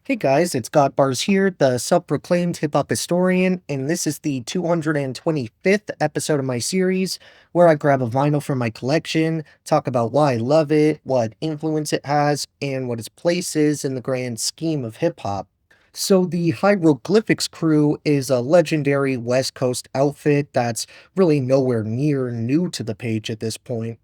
Hey guys, it's Godbars here, the self-proclaimed hip-hop historian, and this is the 225th episode of my series, where I grab a vinyl from my collection, talk about why I love it, what influence it has, and what its place is in the grand scheme of hip-hop. So the Hieroglyphics crew is a legendary West Coast outfit that's really nowhere near new to the page at this point.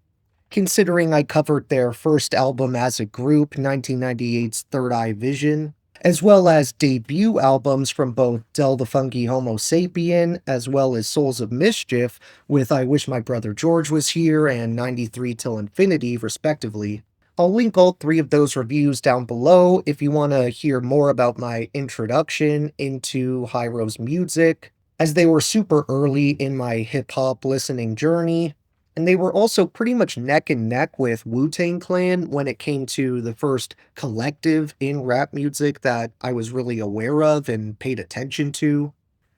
Considering I covered their first album as a group, 1998's Third Eye Vision, as well as debut albums from both Del the Funky Homo Sapien as well as Souls of Mischief with I Wish My Brother George Was Here and 93 Till Infinity, respectively. I'll link all three of those reviews down below if you want to hear more about my introduction into Hyro's music, as they were super early in my hip hop listening journey, and they were also pretty much neck and neck with Wu-Tang Clan when it came to the first collective in rap music that I was really aware of and paid attention to.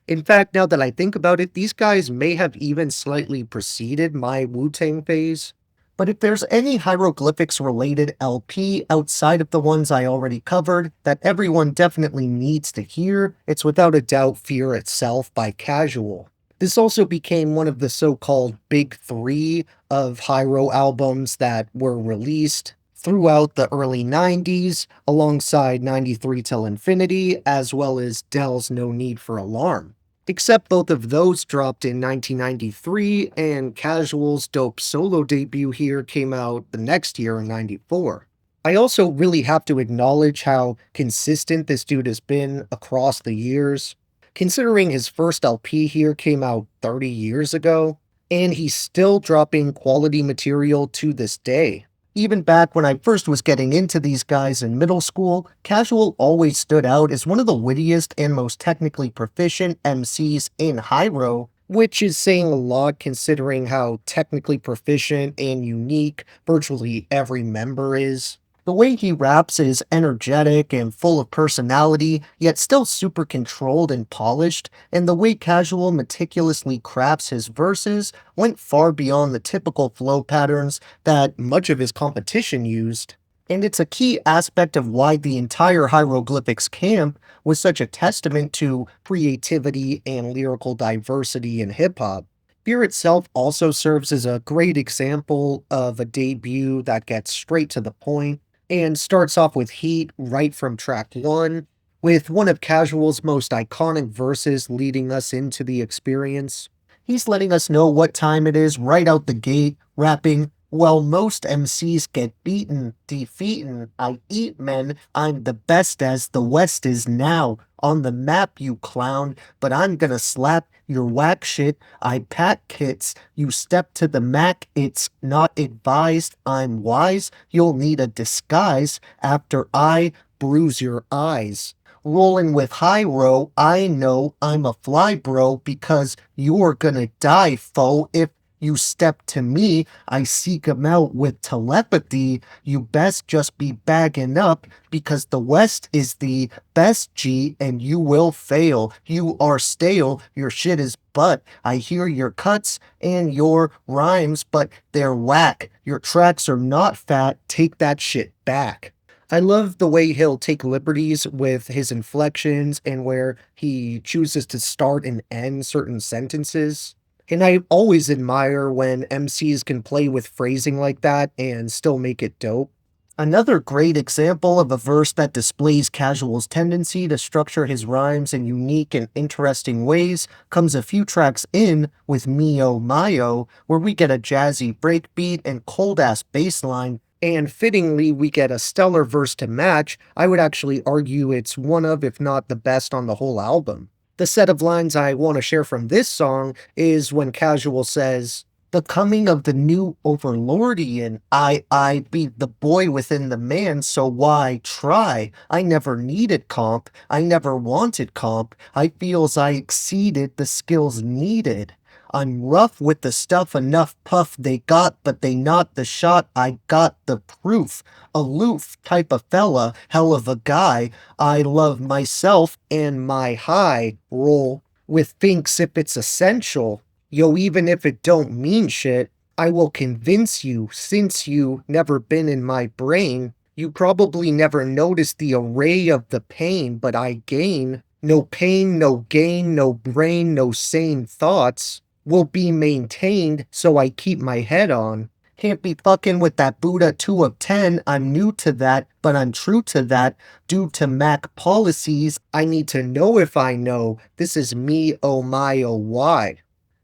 In fact, now that I think about it, these guys may have even slightly preceded my Wu-Tang phase. But if there's any hieroglyphics related LP outside of the ones I already covered that everyone definitely needs to hear, it's without a doubt Fear Itself by Casual. This also became one of the so-called Big Three of Hyro albums that were released throughout the early 90s, alongside 93 Till Infinity, as well as Dell's No Need for Alarm. Except both of those dropped in 1993, and Casual's dope solo debut here came out the next year in 94. I also really have to acknowledge how consistent this dude has been across the years, considering his first LP here came out 30 years ago, and he's still dropping quality material to this day. Even back when I first was getting into these guys in middle school, Casual always stood out as one of the wittiest and most technically proficient MCs in Hyro, which is saying a lot considering how technically proficient and unique virtually every member is. The way he raps is energetic and full of personality, yet still super controlled and polished, and the way Casual meticulously crafts his verses went far beyond the typical flow patterns that much of his competition used. And it's a key aspect of why the entire Hieroglyphics camp was such a testament to creativity and lyrical diversity in hip hop. Fear itself also serves as a great example of a debut that gets straight to the point and starts off with heat right from track 1, with one of Casual's most iconic verses leading us into the experience. He's letting us know what time it is right out the gate, rapping, "Well, most MCs get beaten, defeatin', I eat men, I'm the best as the West is now. On the map, you clown, but I'm gonna slap your whack shit. I pack kits, you step to the Mac, it's not advised. I'm wise, you'll need a disguise after I bruise your eyes. Rolling with Hyro, I know I'm a fly bro because you're gonna die, foe, if you step to me. I seek 'em out with telepathy. You best just be bagging up because the West is the best G and you will fail. You are stale, your shit is butt. I hear your cuts and your rhymes, but they're whack. Your tracks are not fat, take that shit back." I love the way he'll take liberties with his inflections and where he chooses to start and end certain sentences. And I always admire when MCs can play with phrasing like that and still make it dope. Another great example of a verse that displays Casual's tendency to structure his rhymes in unique and interesting ways comes a few tracks in with Mio Mayo, where we get a jazzy breakbeat and cold-ass bass line, and fittingly we get a stellar verse to match. I would actually argue it's one of, if not the best on the whole album. The set of lines I want to share from this song is when Casual says, "The coming of the new Overlordian, I be the boy within the man, so why try? I never needed comp, I never wanted comp, I feels I exceeded the skills needed. I'm rough with the stuff, enough puff they got, but they not the shot, I got the proof. Aloof type of fella, hell of a guy. I love myself and my high roll with thinks if it's essential. Yo, even if it don't mean shit, I will convince you since you never been in my brain. You probably never noticed the array of the pain, but I gain. No pain, no gain, no brain, no sane thoughts will be maintained, so I keep my head on. Can't be fucking with that Buddha 2 of 10. I'm new to that, but I'm true to that. Due to Mac policies, I need to know if I know. This is me, oh my, oh why.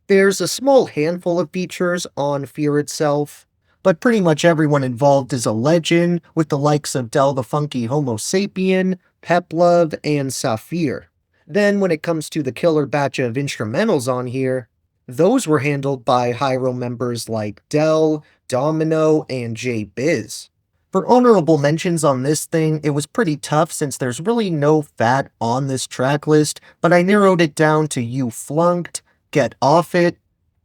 There's a small handful of features on Fear itself, but pretty much everyone involved is a legend, with the likes of Del the Funky Homo Sapien, Peplov, and Saphir. Then when it comes to the killer batch of instrumentals on here, those were handled by Hyro members like Del, Domino, and J Biz. For honorable mentions on this thing, it was pretty tough since there's really no fat on this track list, but I narrowed it down to You Flunked, Get Off It,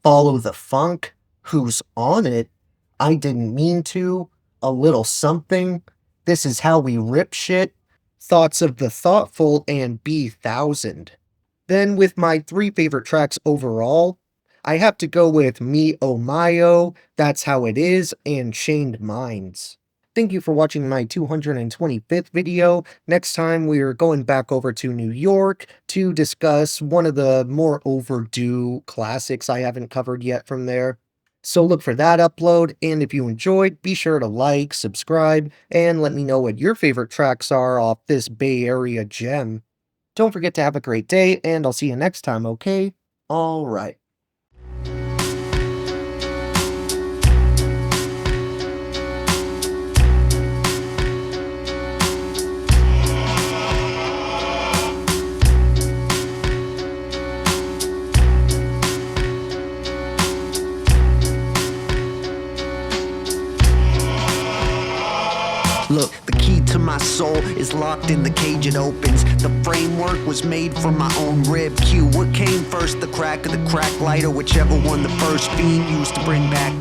Follow the Funk, Who's On It, I Didn't Mean To, A Little Something, This Is How We Rip Shit, Thoughts of the Thoughtful, and B1000. Then with my 3 favorite tracks overall, I have to go with Me Oh My Oh, That's How It Is, and Chained Minds. Thank you for watching my 225th video. Next time we're going back over to New York to discuss one of the more overdue classics I haven't covered yet from there. So look for that upload, and if you enjoyed, be sure to like, subscribe, and let me know what your favorite tracks are off this Bay Area gem. Don't forget to have a great day, and I'll see you next time, okay? Alright. Look, the key to my soul is locked in the cage it opens. The framework was made from my own rib cue. What came first, the crack or the crack light, or whichever one the first fiend used to bring back